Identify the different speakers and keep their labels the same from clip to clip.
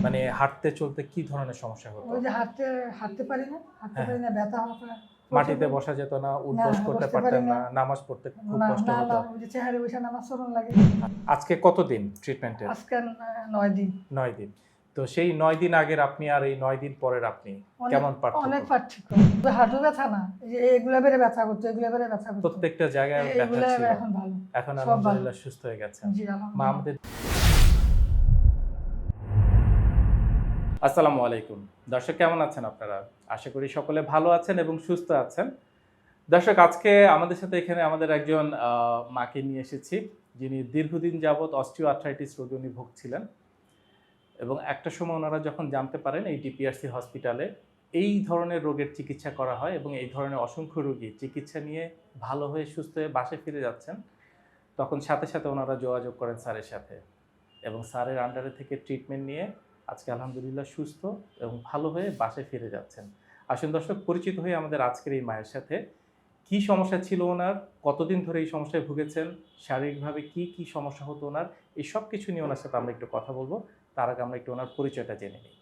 Speaker 1: মানে হাঁটতে চলতে কি ধরনের সমস্যা হতো?
Speaker 2: ওই যে হাঁটতে পারি না, ব্যথা হবে।
Speaker 1: মাটিতে বসা যেত না, উঠবস করতে পারতেন না, নামাজ পড়তে খুব কষ্ট হতো।
Speaker 2: ওই যে চেহারে বসে নামাজ পড়ন লাগে।
Speaker 1: আজকে কতদিন ট্রিটমেন্টের?
Speaker 2: আজকে 9 দিন।
Speaker 1: 9 দিন। তো সেই 9 দিন আগের আপনি আর এই 9 দিন পরের আপনি কেমন পার্থক্য?
Speaker 2: অনেক পার্থক্য। হাঁটু ব্যথা না, এই যে এগুলা বেড়ে ব্যথা করতো, এগুলা বেড়ে ব্যথা করতো।
Speaker 1: প্রত্যেকটা জায়গায় ব্যথা ছিল।
Speaker 2: এখন ভালো।
Speaker 1: এখন আলহামদুলিল্লাহ সুস্থ হয়ে গেছেন।
Speaker 2: জি
Speaker 1: মা
Speaker 2: আলহামদুলিল্লাহ।
Speaker 1: আমাদের আসসালামু আলাইকুম। দর্শক কেমন আছেন আপনারা? আশা করি সকলে ভালো আছেন এবং সুস্থ আছেন। দর্শক আজকে আমাদের সাথে এখানে আমাদের একজন মাকে নিয়ে এসেছি, যিনি দীর্ঘদিন যাবৎ অস্টিওআর্থ্রাইটিস রোগে উনি ভুগছিলেন এবং একটা সময় ওনারা যখন জানতে পারেন এই ডিপিআরসি হসপিটালে এই ধরনের রোগের চিকিৎসা করা হয় এবং এই ধরনের অসংখ্য রোগী চিকিৎসা নিয়ে ভালো হয়ে সুস্থ হয়ে বাসায় ফিরে যাচ্ছেন, তখন সাথে সাথে ওনারা যোগাযোগ করেন স্যারের সাথে এবং স্যারের আন্ডারে থেকে ট্রিটমেন্ট নিয়ে আজকে আলহামদুলিল্লাহ সুস্থ এবং ভালো হয়ে বাসায় ফিরে যাচ্ছেন। আসুন দর্শক, পরিচিত হয়ে আমাদের আজকের এই মায়ের সাথে কি সমস্যা ছিল ওনার, কতদিন ধরে এই সমস্যায় ভুগেছেন, শারীরিকভাবে কি কি সমস্যা হতো ওনার, এই সব কিছু নিয়ে ওনার সাথে আমরা একটু কথা বলবো। তার আগে আমরা একটু ওনার পরিচয়টা জেনে নিই।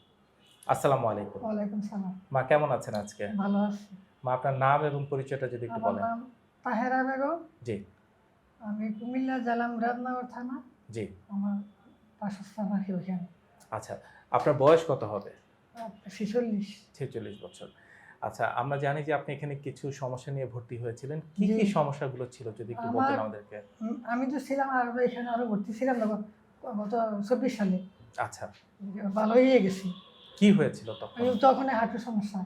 Speaker 1: আসসালামু আলাইকুম।
Speaker 2: ওয়ালাইকুম সালাম।
Speaker 1: মা কেমন আছেন আজকে?
Speaker 2: ভালো আছি।
Speaker 1: মা আপনার নাম এবং পরিচয়টা যদি একটু
Speaker 2: আমার
Speaker 1: বলেন।
Speaker 2: নাম তাহেরা বেগম।
Speaker 1: জি
Speaker 2: আমি কুমিল্লা জেলা মুরাদনগর থানা।
Speaker 1: জি।
Speaker 2: আমার বাসস্থান আর কি ওখানে।
Speaker 1: আচ্ছা, আপনার বয়স কত হবে?
Speaker 2: 46।
Speaker 1: 46 বছর। আচ্ছা, আমরা জানি যে আপনি এখানে কিছু সমস্যা নিয়ে ভর্তি হয়েছিলেন। কি
Speaker 2: জি।
Speaker 1: কি সমস্যাগুলো ছিল যদি একটু বলতেন আমাদেরকে?
Speaker 2: আমি তো ছিলাম আর এখানে আরো ভর্তি ছিলাম গত 24 সালে।
Speaker 1: আচ্ছা,
Speaker 2: ভালো হয়ে গেছি।
Speaker 1: কি হয়েছিল তখন?
Speaker 2: তখন হাঁটুর সমস্যা।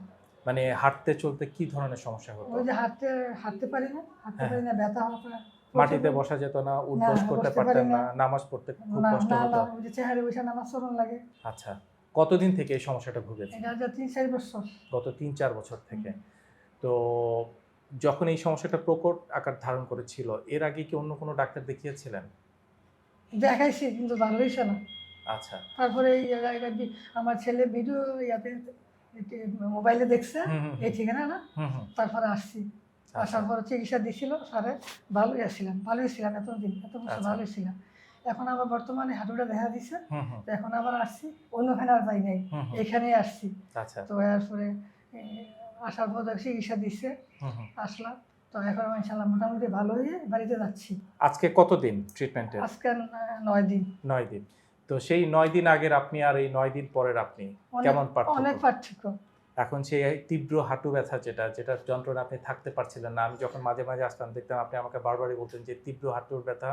Speaker 1: মানে হাঁটতে চলতে কি ধরনের সমস্যা হতো?
Speaker 2: ওই যে হাঁটতে পারি না, ব্যথা হবে।
Speaker 1: মাটিতে বসা যেত না, উঠবস করতে পারতেন না, নামাজ পড়তে খুব কষ্ট হতো।
Speaker 2: ওই যে চেহারে বসে নামাজ পড়ন লাগে।
Speaker 1: আচ্ছা, কতদিন থেকে এই সমস্যাটা ভুগেছেন?
Speaker 2: এটা যে 3-4 বছর।
Speaker 1: গত 3-4 বছর থেকে। তো যখন এই সমস্যাটা প্রকট আকার ধারণ করেছিল, এর আগে কি অন্য কোনো ডাক্তার দেখিয়েছিলেন?
Speaker 2: দেখাইছি কিন্তু ভালো হয়েছে না।
Speaker 1: আচ্ছা।
Speaker 2: তারপরে আমার ছেলে ভিডিও মোবাইলে দেখছে এই ঠিকানা না, তারপরে আসছি। আসার পরে চিকিৎসা দিছিল স্যারে, ভালোই ছিলাম এতদিন, এত বছর ভালোই ছিলাম। এখন আবার বর্তমানে হাঁটুটা দেখা দিচ্ছে, তো এখন আবার আসছি, অন্যখানে আর যাই নাই, এখানেই আসছি।
Speaker 1: আচ্ছা।
Speaker 2: তো এরপরে আসার পর চিকিৎসা দিচ্ছে, আসলাম। তো এখন ইনশাআল্লাহ মোটামুটি ভালো হয়ে বাড়িতে যাচ্ছি।
Speaker 1: আজকে কতদিন ট্রিটমেন্টের?
Speaker 2: আজকে 9 দিন।
Speaker 1: 9 দিন। তো সেই 9 দিন আগের আপনি আর এই 9 দিন পরের আপনি কেমন পার্থক্য?
Speaker 2: অনেক পার্থক্য।
Speaker 1: এখন সেই তীব্র হাঁটু ব্যথা যেটার যন্ত্রণা আপনি থাকতে পারছিলেন না। আমি যখন মাঝে মাঝে আসতাম দেখতাম আপনি আমাকে বারবারই বলতেন যে তীব্র হাঁটুর ব্যথা,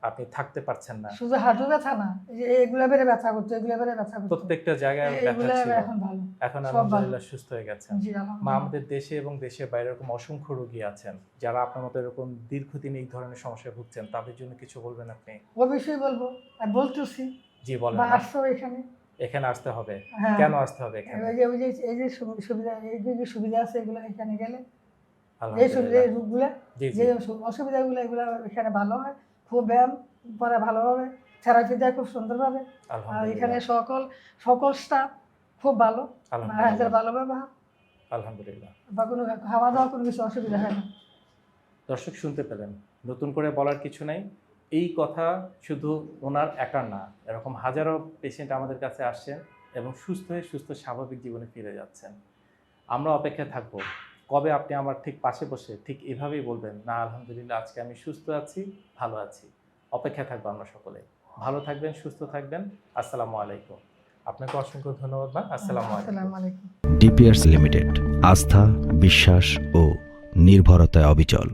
Speaker 1: আপনি থাকতে পারছেন না।
Speaker 2: শুধু হাঁটু ব্যথা না, এই যে এগুলা বেড়ে ব্যথা করতো, এগুলা বেড়ে ব্যথা করতো।
Speaker 1: প্রত্যেকটা জায়গায় ব্যথা ছিল।
Speaker 2: এখন ভালো।
Speaker 1: এখন আলহামদুলিল্লাহ সুস্থ হয়ে গেছেন।
Speaker 2: জি
Speaker 1: মা
Speaker 2: আলহামদুলিল্লাহ।
Speaker 1: আমাদের দেশে এবং দেশের বাইরে এরকম অসংখ্য রোগী আছেন যারা আপনার মতো এরকম দীর্ঘদিন এই ধরনের সমস্যায় ভুগছেন, তাদের জন্য কিছু বলবেন আপনি?
Speaker 2: অবশ্যই বলবো, আমি বলতেছি।
Speaker 1: জি বলেন।
Speaker 2: বা আসছো এখানে।
Speaker 1: এখানে আসতে হবে।
Speaker 2: হ্যাঁ।
Speaker 1: কেন আসতে হবে এখানে?
Speaker 2: এই যে সুবিধা, এই যে সুবিধা আছে এগুলো এখানে গেলে, এই
Speaker 1: আলহামদুলিল্লাহ।
Speaker 2: সুবিধা রোগগুলা,
Speaker 1: জি
Speaker 2: যে
Speaker 1: জি।
Speaker 2: অসুবিধাগুলো এগুলো এখানে ভালো হয়, খুব ব্যায়াম পরে ভালোভাবে, থেরাপি দেয় খুব সুন্দরভাবে। আর এখানে
Speaker 1: আলহামদুলিল্লাহ।
Speaker 2: সকল স্টাফ খুব ভালো,
Speaker 1: আলহামদুলিল্লাহ।
Speaker 2: ভালো ব্যবহার,
Speaker 1: আলহামদুলিল্লাহ।
Speaker 2: বা কোনো খাওয়া দাওয়া কোনো কিছু অসুবিধা হয় না।
Speaker 1: দর্শক শুনতে পেলেন, নতুন করে বলার কিছু নাই। এই কথা শুধু ওনার একার না, এরকম হাজারো পেশেন্ট আমাদের কাছে আসছেন এবং সুস্থ হয়ে সুস্থ স্বাভাবিক জীবনে ফিরে যাচ্ছেন। আমরা অপেক্ষায় থাকবো কবে আপনি আমার ঠিক পাশে বসে ঠিক এভাবেই বলবেন, না আলহামদুলিল্লাহ আজকে আমি সুস্থ আছি, ভালো আছি। অপেক্ষায় থাকবো আমরা সকলে। ভালো থাকবেন, সুস্থ থাকবেন। আসসালামু আলাইকুম। আপনাকে অসংখ্য ধন্যবাদ মা। আসসালামু আলাইকুম।
Speaker 3: ডিপিআরসি লিমিটেড, আস্থা, বিশ্বাস ও নির্ভরতায় অবিচল।